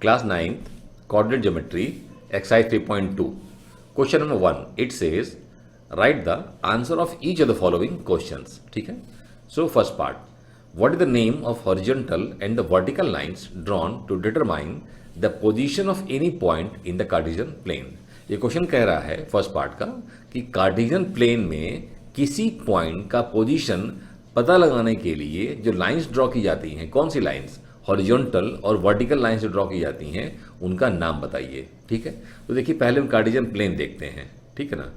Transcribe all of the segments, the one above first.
Class 9th, Coordinate Geometry, Exercise 3.2. Question number 1. It says, write the answer of each of the following questions. ठीक है? So first part. What is the name of horizontal and the vertical lines drawn to determine the position of any point in the Cartesian plane? ये question कह रहा है first part का कि Cartesian plane में किसी पॉइंट का position पता लगाने के लिए जो लाइंस ड्रॉ की जाती हैं, कौन सी लाइंस, हॉरिजॉन्टल और वर्टिकल लाइंस जो ड्रॉ की जाती हैं, उनका नाम बताइए। ठीक है, तो देखिए पहले हम कार्टेशियन प्लेन देखते हैं। ठीक है ना,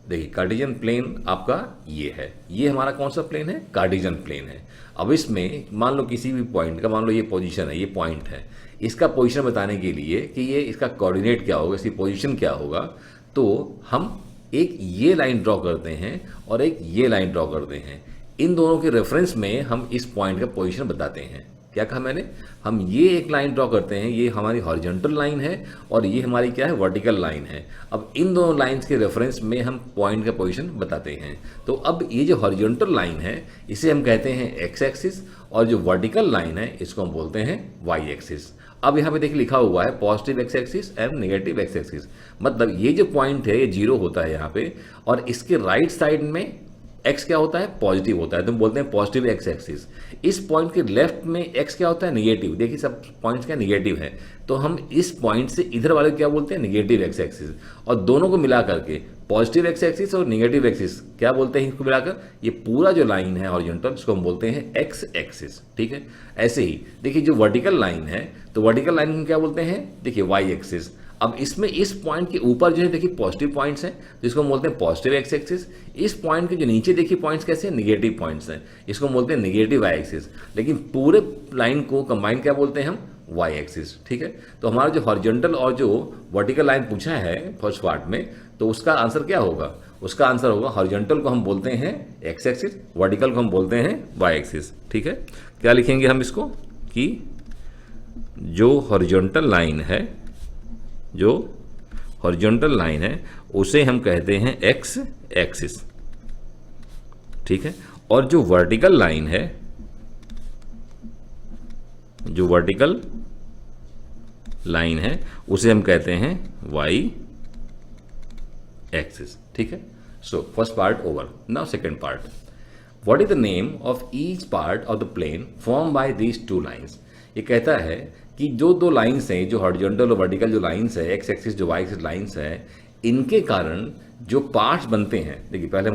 देखिए कार्टेशियन प्लेन आपका ये है, ये हमारा कौन सा प्लेन है, कार्टेशियन प्लेन है। अब इसमें मान लो किसी भी पॉइंट का, मान लो ये पोजीशन है, ये पॉइंट है, इसका पोजीशन बताने के लिए कि ये इसका कोऑर्डिनेट क्या होगा, इसकी पोजीशन क्या होगा, तो हम एक ये लाइन ड्रॉ करते हैं और एक ये लाइन ड्रॉ करते हैं। इन दोनों के रेफरेंस में हम इस पॉइंट का पोजीशन बताते हैं। क्या कहा मैंने, हम ये एक लाइन ड्रॉ करते हैं, ये हमारी हॉरिजॉन्टल लाइन है और ये हमारी क्या है, वर्टिकल लाइन है। अब इन दोनों लाइंस के रेफरेंस में हम पॉइंट का पोजीशन बताते हैं। तो अब ये जो हॉरिजॉन्टल लाइन है इसे हम कहते हैं एक्स एक्सिस और जो वर्टिकल लाइन है इसको हम बोलते हैं वाई एक्सिस। अब यहाँ पे देखिए लिखा हुआ है positive x axis and negative x axis, मतलब ये जो पॉइंट है ये जीरो होता है यहाँ पे, और इसके राइट साइड में एक्स क्या होता है, पॉजिटिव होता है, तो हम बोलते हैं पॉजिटिव एक्स एक्सिस। इस पॉइंट के लेफ्ट में एक्स क्या होता है, निगेटिव। देखिए सब पॉइंट्स क्या निगेटिव है, तो हम इस पॉइंट से इधर वाले क्या बोलते हैं, निगेटिव एक्स एक्सिस। और दोनों को मिला करके पॉजिटिव एक्स एक्सिस और निगेटिव एक्सिस क्या बोलते हैं, इसको मिलाकर ये पूरा जो लाइन है हॉरिजॉन्टल, इसको हम बोलते हैं एक्स एक्सिस। ठीक है, ऐसे ही देखिए जो वर्टिकल लाइन है, तो वर्टिकल लाइन हम क्या बोलते हैं, देखिए वाई एक्सिस। अब इसमें इस पॉइंट के ऊपर जो है देखिए पॉजिटिव पॉइंट्स हैं, जिसको हम बोलते हैं पॉजिटिव एक्स एक्सिस। इस पॉइंट के जो नीचे देखिए पॉइंट्स कैसे हैं, निगेटिव पॉइंट्स हैं, इसको हम बोलते हैं निगेटिव वाई एक्सिस। लेकिन पूरे लाइन को कंबाइन क्या बोलते हैं हम, वाई एक्सिस। ठीक है, तो हमारा जो हॉरिजॉन्टल और जो वर्टिकल लाइन पूछा है फर्स्ट पार्ट में, तो उसका आंसर क्या होगा, उसका आंसर होगा हॉरिजॉन्टल को हम बोलते हैं एक्स एक्सिस, वर्टिकल को हम बोलते हैं वाई एक्सिस। ठीक है, क्या लिखेंगे हम इसको कि जो हॉरिजॉन्टल लाइन है, जो हॉरिजॉन्टल लाइन है उसे हम कहते हैं एक्स एक्सिस। ठीक है, और जो वर्टिकल लाइन है, जो वर्टिकल लाइन है उसे हम कहते हैं वाई एक्सिस। ठीक है, so first part over. Now second part, what is the name of each part of the plane form by these two lines. ये कहता है कि जो दो लाइंस हैं, जो हॉरिजॉन्टल और वर्टिकल जो लाइंस है, एक्स एक्सिस जो वाई एक्सिस लाइंस है, इनके कारण जो पार्ट्स बनते हैं। देखिए पहले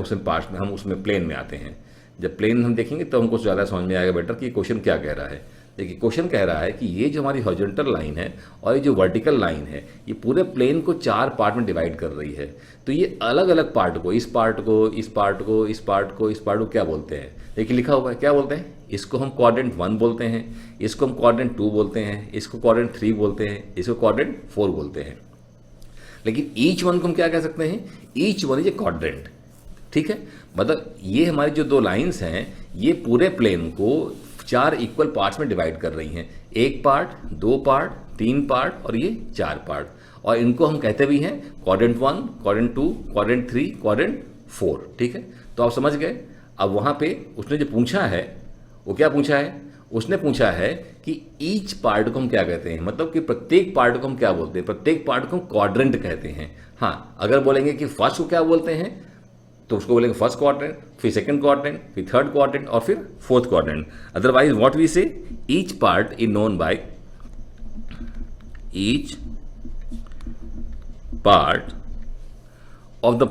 हम उसमें प्लेन में आते हैं। जब प्लेन हम देखेंगे तो हमको ज़्यादा समझ में आएगा बेटर कि क्वेश्चन क्या कह रहा है। देखिए क्वेश्चन कह रहा है कि ये जो हमारी हॉरिजॉन्टल लाइन है और ये जो वर्टिकल लाइन है, ये पूरे प्लेन को चार पार्ट में डिवाइड कर रही है। तो ये अलग अलग पार्ट को, इस पार्ट को, इस पार्ट को, इस पार्ट को, इस पार्ट को क्या बोलते हैं, देखिए लिखा हुआ है क्या बोलते हैं, इसको हम क्वाड्रेंट 1 बोलते हैं, इसको हम क्वाड्रेंट 2 बोलते हैं, इसको क्वाड्रेंट 3 बोलते हैं, इसको क्वाड्रेंट 4 बोलते हैं। लेकिन ईच वन को हम क्या कह सकते हैं, each one is a quadrant. ठीक है, मतलब ये हमारी जो दो लाइंस हैं ये पूरे प्लेन को चार इक्वल पार्ट्स में डिवाइड कर रही हैं, एक पार्ट, दो पार्ट, तीन पार्ट और ये चार पार्ट। और इनको हम कहते भी हैं क्वाड्रेंट 1, क्वाड्रेंट 2, क्वाड्रेंट 3, क्वाड्रेंट 4। ठीक है, तो आप समझ गए। अब वहाँ पे उसने जो पूछा है वो क्या पूछा है, उसने पूछा है कि ईच पार्ट को हम क्या कहते हैं, मतलब कि प्रत्येक पार्ट को हम क्या बोलते हैं, प्रत्येक पार्ट को हम क्वाड्रेंट कहते हैं। हाँ, अगर बोलेंगे कि फर्स्ट को क्या बोलते हैं तो उसको बोलेंगे फर्स्ट क्वाड्रेंट, फिर सेकंड क्वाड्रेंट, फिर थर्ड क्वाड्रेंट और फिर fourth quadrant. Otherwise what we say, each part is known by, each part of the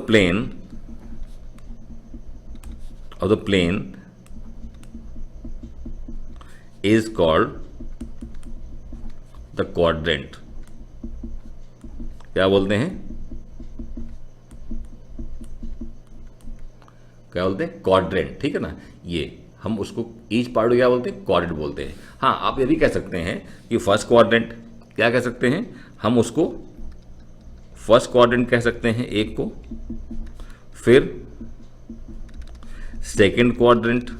plane is called the quadrant। क्या बोलते हैं, क्या बोलते हैं, क्वाड्रेंट। ठीक है ना, ये हम उसको ईच पार्ट को क्या बोलते हैं, क्वाड्रेंट बोलते हैं। हाँ, आप ये भी कह सकते हैं कि फर्स्ट क्वाड्रेंट, क्या कह सकते हैं हम उसको, फर्स्ट क्वाड्रेंट कह सकते हैं एक को, फिर सेकंड क्वाड्रेंट,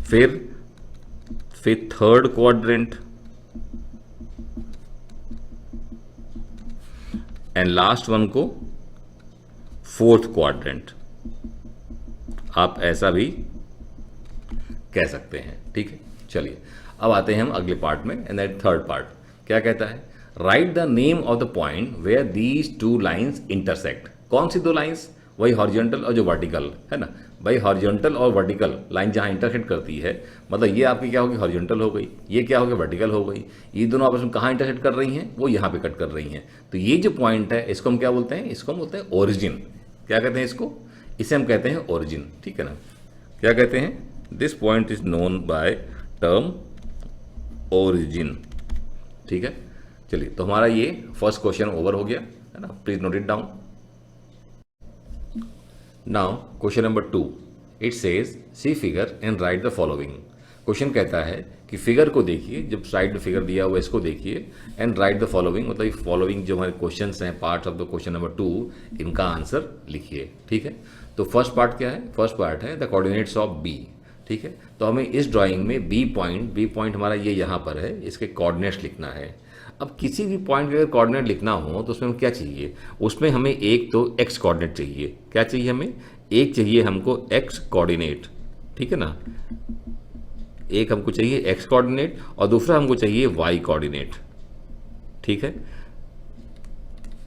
फिर third quadrant and last one को फोर्थ क्वाड्रेंट। आप ऐसा भी कह सकते हैं। ठीक है, चलिए अब आते हैं हम अगले पार्ट में, एंड दैट थर्ड पार्ट क्या कहता है, right the name of the point where these two lines intersect. कौन सी दो लाइन्स, वही हॉरिजॉन्टल और जो वर्टिकल है ना, भाई हॉरिजॉन्टल और वर्टिकल लाइन जहाँ इंटरसेक्ट करती है, मतलब ये आपकी क्या होगी, हॉरिजॉन्टल हो गई, ये क्या होगी, वर्टिकल हो गई, ये दोनों आपस में कहाँ इंटरसेक्ट कर रही हैं, वो यहाँ पे कट कर रही हैं। तो ये जो पॉइंट है इसको हम क्या बोलते हैं, इसको हम बोलते हैं ओरिजिन। क्या कहते हैं इसको, इसे हम कहते हैं ओरिजिन। ठीक है ना, क्या कहते हैं, this point is known by term origin. ठीक है, चलिए तो हमारा ये फर्स्ट क्वेश्चन ओवर हो गया है ना, please note it down. Now question number 2, it says see figure and write the following. Question कहता है कि फिगर को देखिए, जब साइड में फिगर दिया हुआ इसको देखिए, एंड राइट द फॉलोइंग, मतलब फॉलोइंग जो हमारे क्वेश्चंस हैं, parts of the question number 2, इनका आंसर लिखिए। ठीक है, तो फर्स्ट पार्ट क्या है, फर्स्ट पार्ट है द कोऑर्डिनेट्स ऑफ बी। ठीक है, तो हमें इस ड्राइंग में बी पॉइंट हमारा ये यहाँ पर है, इसके कोऑर्डिनेट्स लिखना है। अब किसी भी पॉइंट के अगर कोऑर्डिनेट लिखना हो तो उसमें हम क्या चाहिए, उसमें हमें एक तो एक्स कोऑर्डिनेट चाहिए। क्या चाहिए हमें, एक चाहिए हमको एक्स कोऑर्डिनेट। ठीक है ना, एक हमको चाहिए एक्स कोऑर्डिनेट और दूसरा हमको चाहिए वाई कोऑर्डिनेट। ठीक है,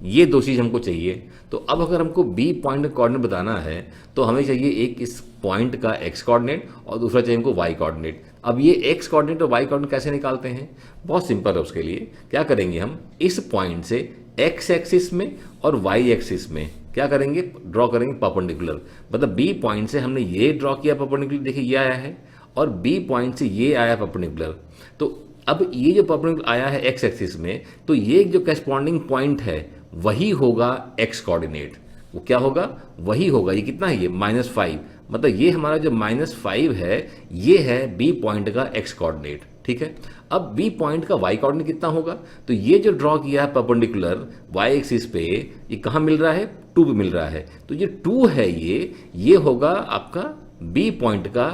ये दो चीज हमको चाहिए। तो अब अगर हमको बी पॉइंट का कोऑर्डिनेट बताना है तो हमें चाहिए एक इस पॉइंट का एक्स कोऑर्डिनेट और दूसरा चाहिए हमको वाई कोऑर्डिनेट। अब ये एक्स कोऑर्डिनेट और वाई कोऑर्डिनेट कैसे निकालते हैं, बहुत सिंपल है। उसके लिए क्या करेंगे, हम इस पॉइंट से एक्स एक्सिस में और वाई एक्सिस में क्या करेंगे, ड्रॉ करेंगे परपेंडिकुलर। मतलब बी पॉइंट से हमने ये ड्रॉ किया परपेंडिकुलर, देखिए ये आया है, और बी पॉइंट से ये आया परपेंडिकुलर। तो अब ये जो परपेंडिकुलर आया है एक्स एक्सिस में, तो ये जो करस्पॉन्डिंग पॉइंट है वही होगा एक्स कोऑर्डिनेट। वो क्या होगा, वही होगा। ये कितना है, ये -5, मतलब ये हमारा जो -5 है ये है बी पॉइंट का एक्स कोऑर्डिनेट। ठीक है, अब बी पॉइंट का वाई कोऑर्डिनेट कितना होगा, तो ये जो ड्रॉ किया है परपेंडिकुलर वाई एक्सिस पे, ये कहाँ मिल रहा है, 2 पे मिल रहा है। तो ये 2 है, ये होगा आपका बी पॉइंट का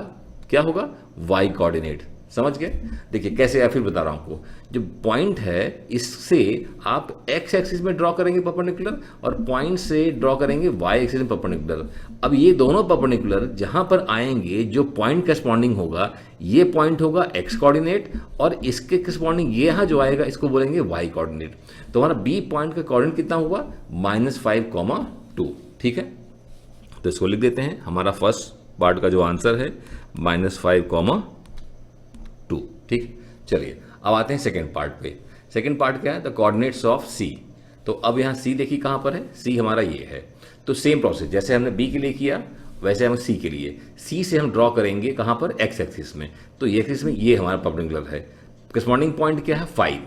क्या होगा, वाई कोऑर्डिनेट। समझ गए, देखिए कैसे है, फिर बता रहा हूं आपको। जो पॉइंट है इससे आप एक्स एक्सिस में ड्रॉ करेंगे परपेंडिकुलर और पॉइंट से ड्रॉ करेंगे वाई एक्सिस में परपेंडिकुलर। अब ये दोनों परपेंडिकुलर जहां पर आएंगे, जो पॉइंट करस्पॉन्डिंग होगा, ये पॉइंट होगा एक्स कोऑर्डिनेट और इसके करस्पॉन्डिंग ये यहाँ जो आएगा इसको बोलेंगे वाई कोऑर्डिनेट। तो हमारा बी पॉइंट का कोऑर्डिनेट कितना हुआ, -5, 2। ठीक है, तो इसको लिख देते हैं। हमारा फर्स्ट पार्ट का जो आंसर है -5, 2। ठीक, चलिए अब आते हैं सेकेंड पार्ट पे। सेकेंड पार्ट क्या है, द कोऑर्डिनेट्स ऑफ सी। तो अब यहाँ सी देखिए कहाँ पर है, सी हमारा ये है। तो सेम प्रोसेस जैसे हमने बी के लिए किया वैसे हम सी के लिए, सी से हम ड्रॉ करेंगे कहाँ पर, एक्स एक्सिस में। तो ये एक्सिस में ये हमारा परपेंडिकुलर है, करस्पॉन्डिंग पॉइंट क्या है 5,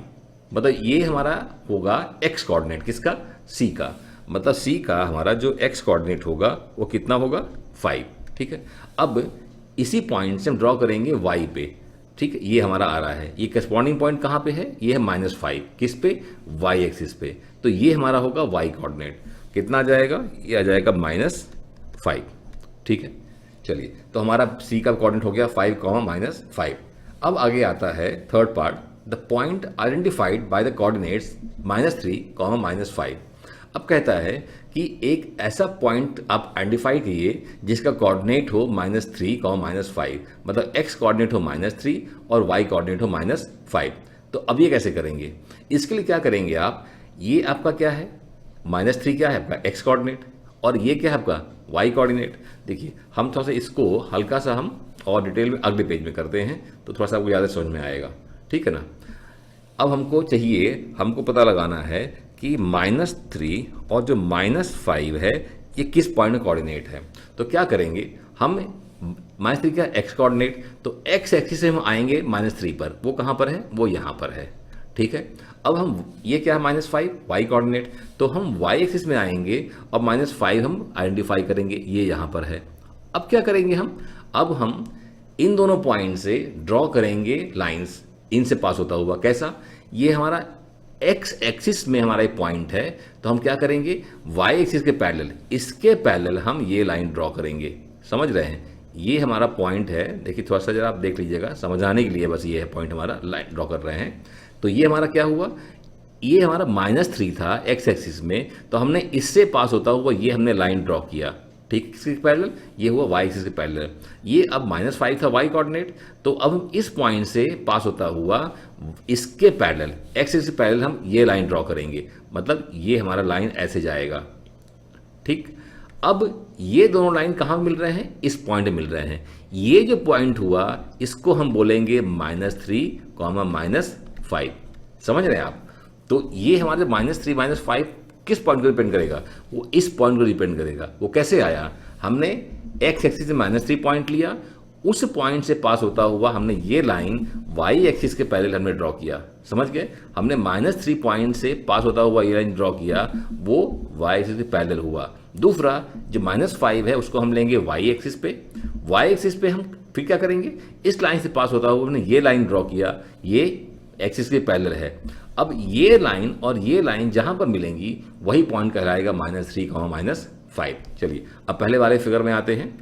मतलब ये हमारा होगा एक्स कोऑर्डिनेट किसका, सी का। मतलब सी का हमारा जो एक्स कोऑर्डिनेट होगा वो कितना होगा, 5। ठीक है, अब इसी पॉइंट से हम ड्रॉ करेंगे वाई पे। ठीक है, ये हमारा आ रहा है, ये करस्पॉन्डिंग पॉइंट कहाँ पे है, ये है -5, किस पे, वाई एक्सिस पे। तो ये हमारा होगा वाई कोऑर्डिनेट, कितना आ जाएगा, ये आ जाएगा -5। ठीक है, चलिए तो हमारा सी का कोऑर्डिनेट हो गया 5, -5। अब आगे आता है third part, the point identified by the coordinates -3, -5। अब कहता है कि एक ऐसा पॉइंट आप आइडेंटिफाई कीजिए जिसका कोऑर्डिनेट हो -3, -5, मतलब एक्स कोऑर्डिनेट हो -3 और वाई कोऑर्डिनेट हो -5। तो अब ये कैसे करेंगे, इसके लिए क्या करेंगे आप, ये आपका क्या है, -3 क्या है आपका एक्स कोऑर्डिनेट और ये क्या है आपका वाई कोऑर्डिनेट। देखिए हम थोड़ा सा इसको हल्का सा हम और डिटेल में अगले पेज में करते हैं तो थोड़ा सा आपको ज़्यादा समझ में आएगा। ठीक है ना, अब हमको चाहिए, हमको पता लगाना है कि -3 और जो -5 है ये किस पॉइंट में कोऑर्डिनेट है। तो क्या करेंगे हम, -3 का एक्स कोऑर्डिनेट, तो एक्स एक्सिस से हम आएंगे -3 पर, वो कहाँ पर है, वो यहाँ पर है। ठीक है, अब हम ये क्या है -5 वाई कोऑर्डिनेट, तो हम वाई एक्सिस में आएंगे और -5 हम आइडेंटिफाई करेंगे, ये यहाँ पर है। अब क्या करेंगे हम, अब हम इन दोनों पॉइंट से ड्रॉ करेंगे लाइंस, इनसे पास होता हुआ। कैसा, ये हमारा एक्स एक्सिस में हमारा एक पॉइंट है, तो हम क्या करेंगे, वाई एक्सिस के पैरेलल, इसके पैरेलल हम ये लाइन ड्रॉ करेंगे। समझ रहे हैं, ये हमारा पॉइंट है। देखिए थोड़ा सा जरा आप देख लीजिएगा, समझाने के लिए बस ये है पॉइंट हमारा, लाइन ड्रॉ कर रहे हैं। तो ये हमारा क्या हुआ, ये हमारा -3 था एक्स एक्सिस में, तो हमने इससे पास होता हुआ ये हमने लाइन ड्रॉ किया। ठीक, किसके पैरेलल, ये हुआ वाई एक्सिस के पैरेलल। ये अब -5 था वाई कोऑर्डिनेट, तो अब हम इस पॉइंट से पास होता हुआ इसके पैरेलल एक्स एक्सिस के पैरेलल हम ये लाइन ड्रॉ करेंगे, मतलब ये हमारा लाइन ऐसे जाएगा। ठीक, अब ये दोनों लाइन कहाँ मिल रहे हैं, इस पॉइंट में मिल रहे हैं। ये जो पॉइंट हुआ इसको हम बोलेंगे -3, -5। समझ रहे हैं आप? तो ये हमारे -3, -5 किस पॉइंट को डिपेंड करेगा, वो इस पॉइंट को डिपेंड करेगा। वो कैसे आया, हमने एक्स एक्सिस से -3 पॉइंट लिया, उस पॉइंट से पास होता हुआ हमने ये लाइन वाई एक्सिस के पैरेलल हमने ड्रॉ किया। समझ गए, हमने -3 पॉइंट से पास होता हुआ ये लाइन ड्रॉ किया, वो वाई एक्सिस के पैरेलल हुआ। दूसरा जो -5 है उसको हम लेंगे वाई एक्सिस पे। वाई एक्सिस पे हम फिर क्या करेंगे, इस लाइन से पास होता हुआ हमने ये लाइन ड्रॉ किया, ये एक्सिस के पैरेलल है। अब ये लाइन और ये लाइन जहां पर मिलेंगी वही पॉइंट कहलाएगा -3, -5। चलिए अब पहले वाले फिगर में आते हैं।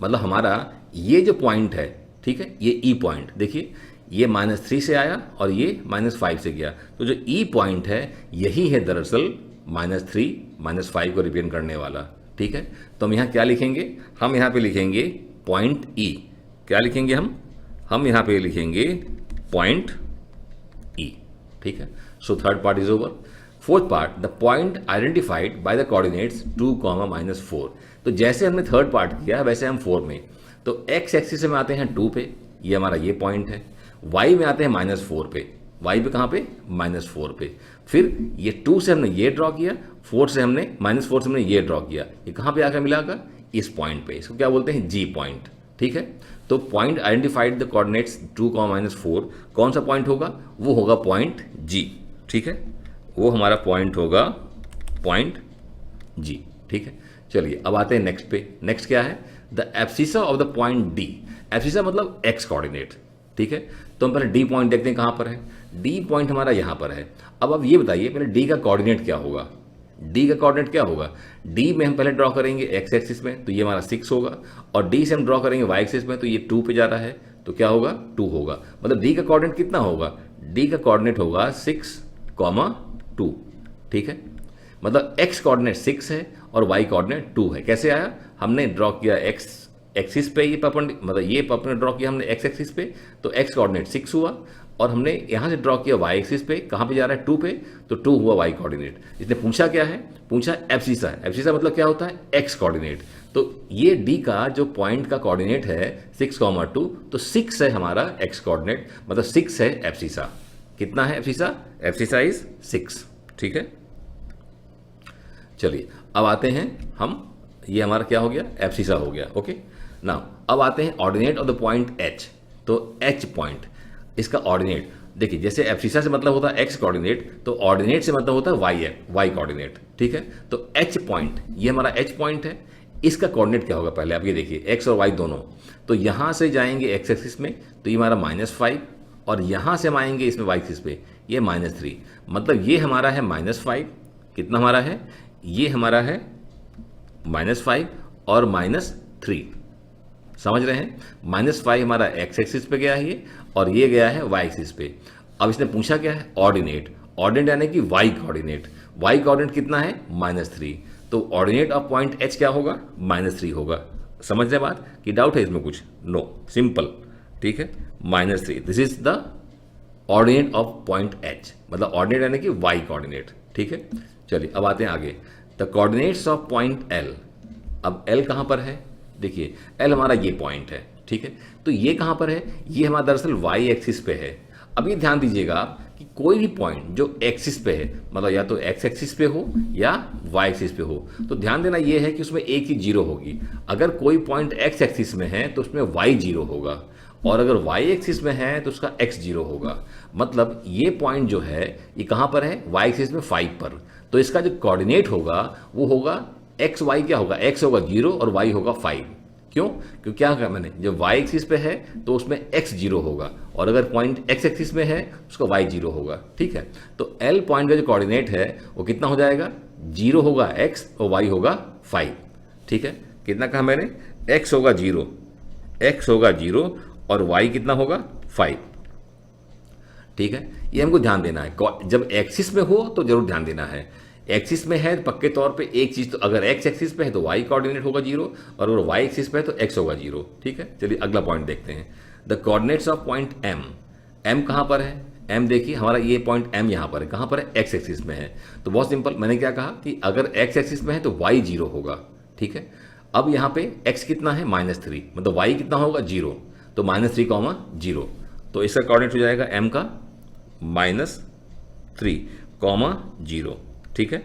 मतलब हमारा ये जो पॉइंट है, ठीक है, ये ई पॉइंट देखिए, ये -3 से आया और ये -5 से गया, तो जो ई पॉइंट है यही है दरअसल -3, -5 को रिप्रेजेंट करने वाला। ठीक है, तो हम यहाँ क्या लिखेंगे, हम यहाँ पे लिखेंगे पॉइंट ई। क्या लिखेंगे हम यहाँ पे लिखेंगे पॉइंट ई। ठीक है, so third part is over. Fourth part, the point identified by the coordinates 2, -4। तो जैसे हमने थर्ड पार्ट किया वैसे हम 4 में, तो एक्स एक्सिस में आते हैं 2 पे, ये हमारा ये पॉइंट है। वाई में आते हैं -4 पे, वाई पे कहाँ पे, -4 पे। फिर ये 2 से हमने ये ड्रॉ किया, 4 से हमने -4 से हमने ये ड्रॉ किया, ये कहाँ पे आकर मिलागा, इस पॉइंट पे। इसको क्या बोलते हैं, जी पॉइंट। ठीक है, तो पॉइंट आइडेंटिफाइड द कोऑर्डिनेट्स 2, -4 कौन सा पॉइंट होगा, वो होगा पॉइंट जी। ठीक है, वो हमारा पॉइंट होगा पॉइंट जी। ठीक है, चलिए अब आते हैं नेक्स्ट पे। नेक्स्ट क्या है, the abscissa of the point D. Abscissa मतलब एक्स कोऑर्डिनेट। ठीक है, तो हम पहले डी पॉइंट देखते हैं कहाँ पर है। डी पॉइंट हमारा यहाँ पर है। अब ये बताइए पहले डी का कोऑर्डिनेट क्या होगा, डी का कोऑर्डिनेट क्या होगा। डी में हम पहले ड्रॉ करेंगे एक्स एक्सिस में, तो ये हमारा 6 होगा, और डी से हम ड्रॉ करेंगे वाई एक्सिस में, तो ये 2 पे जा रहा है, तो क्या होगा, 2 होगा। मतलब डी का कोऑर्डिनेट कितना होगा, डी का कोऑर्डिनेट होगा 6, 2। ठीक है, मतलब एक्स कोऑर्डिनेट 6 है और वाई कोऑर्डिनेट 2 है। कैसे आया, हमने ड्रॉ किया एक्स एक्सिस पे, ये मतलब ये परपेंडिकुलर ड्रॉ किया हमने एक्स एक्सिस पे, तो एक्स कोऑर्डिनेट 6 हुआ, और हमने यहाँ से ड्रॉ किया वाई एक्सिस पे, कहाँ पे जा रहा है, 2 पे, तो 2 हुआ वाई कोऑर्डिनेट। इसने पूछा क्या है, पूछा एब्सिसा। एब्सिसा मतलब क्या होता है, एक्स कोऑर्डिनेट। तो ये डी का जो पॉइंट का कोऑर्डिनेट है 6, 2, तो 6 है हमारा एक्स कोऑर्डिनेट, मतलब 6 है एब्सिसा। कितना है एब्सिसा, एब्सिसा इज 6। ठीक है, चलिए अब आते हैं हम, ये हमारा क्या हो गया, एब्सिसा हो गया। ओके, नाउ अब आते हैं ordinate of the point H. तो एच पॉइंट, इसका ऑर्डिनेट देखिए, जैसे एब्सिसा से मतलब होता है एक्स कोऑर्डिनेट, तो ऑर्डिनेट से मतलब होता है वाई कोऑर्डिनेट। ठीक है, तो एच पॉइंट, ये हमारा एच पॉइंट है, इसका कोऑर्डिनेट क्या होगा, पहले आप ये देखिए, एक्स और वाई दोनों, तो यहाँ से जाएंगे एक्स एक्सिस में, तो ये हमारा -5, और यहाँ से हम आएंगे इसमें वाई एक्सिस पे, ये -3। मतलब ये हमारा है -5, कितना हमारा है, ये हमारा है -5 और -3। समझ रहे हैं, -5 हमारा एक्स एक्सिस पे गया है ये, और ये गया है वाई एक्सिस पे। अब इसने पूछा क्या है, ऑर्डिनेट। ऑर्डिनेट यानी कि वाई कोऑर्डिनेट। वाई कोऑर्डिनेट कितना है, -3। तो ऑर्डिनेट ऑफ पॉइंट एच क्या होगा, -3 होगा। समझ रहे बात, कि डाउट है इसमें कुछ, नो, सिंपल। ठीक है, -3, this is the ordinate of point H, मतलब ऑर्डिनेट यानी कि वाई कोऑर्डिनेट। ठीक है, चलिए अब आते हैं आगे, the coordinates of point L. अब एल कहाँ पर है, देखिए एल हमारा ये पॉइंट है। ठीक है, तो ये कहाँ पर है, ये हमारा दरअसल वाई एक्सिस पे है। अब ये ध्यान दीजिएगा आप कि कोई भी पॉइंट जो एक्सिस पे है, मतलब या तो एक्स एक्सिस पे हो या वाई एक्सिस पे हो, तो ध्यान देना ये है कि उसमें एक ही जीरो होगी। अगर कोई पॉइंट एक्स एक्सिस में है तो उसमें वाई 0 होगा, और अगर वाई एक्सिस में है तो उसका एक्स 0 होगा। मतलब ये पॉइंट जो है ये कहाँ पर है, वाई एक्सिस में 5 पर, तो इसका जो कोऑर्डिनेट होगा वो होगा एक्स वाई, क्या होगा, एक्स होगा 0 और वाई होगा 5। क्यों, क्योंकि क्या कहा मैंने, जब वाई एक्सिस पे है तो उसमें एक्स 0 होगा, और अगर पॉइंट एक्स एक्सिस में है उसका वाई 0 होगा। ठीक है, तो एल पॉइंट का जो कोऑर्डिनेट है वो कितना हो जाएगा, 0 होगा एक्स और वाई होगा 5। ठीक है, कितना कहा मैंने, एक्स होगा 0, एक्स होगा 0 और वाई कितना होगा 5। ठीक है, ये हमको ध्यान देना है, जब एक्सिस में हो तो जरूर ध्यान देना है। एक्सिस में है पक्के तौर पे एक चीज़, तो अगर एक्स एक्सिस पे है तो वाई कोऑर्डिनेट होगा 0, और अगर वाई एक्सिस पे है तो एक्स होगा 0। ठीक है, चलिए अगला पॉइंट देखते हैं। The coordinates of point M, M कहाँ पर है? एम देखिए हमारा ये पॉइंट एम यहाँ पर है, कहाँ पर है? एक्स एक्सिस में है। तो बहुत सिंपल, मैंने क्या कहा कि अगर एक्स एक्सिस में है तो वाई 0 होगा। ठीक है, अब यहाँ पे एक्स कितना है? -3, मतलब वाई कितना होगा? 0, तो -3, 0, तो इसका कोऑर्डिनेट हो जाएगा एम का -3, 0। ठीक है,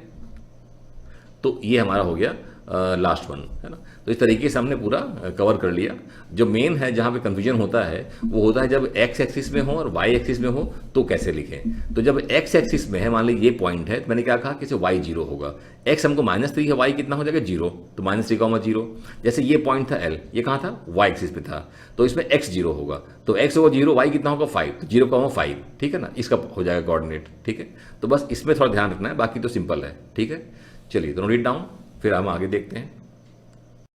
तो ये हमारा हो गया लास्ट वन, है ना। तो इस तरीके से हमने पूरा कवर कर लिया। जो मेन है जहाँ पे कन्फ्यूजन होता है वो होता है जब एक्स एक्सिस में हो और वाई एक्सिस में हो तो कैसे लिखें। तो जब एक्स एक्सिस में है, मान लीजिए ये पॉइंट है, तो मैंने क्या कहा कि इसे वाई 0 होगा। एक्स हमको -3 है, वाई कितना हो जाएगा? 0, तो -3, 0। जैसे ये पॉइंट था एल, ये कहाँ था? वाई एक्सिस पे था, तो इसमें एक्स 0 होगा, तो एक्स होगा 0, वाई कितना होगा? 5, तो 0, 5। ठीक है ना, इसका हो जाएगा कोऑर्डिनेट। ठीक है, तो बस इसमें थोड़ा ध्यान रखना है, बाकी तो सिंपल है। ठीक है, चलिए तो नोट इट डाउन, फिर हम आगे देखते हैं।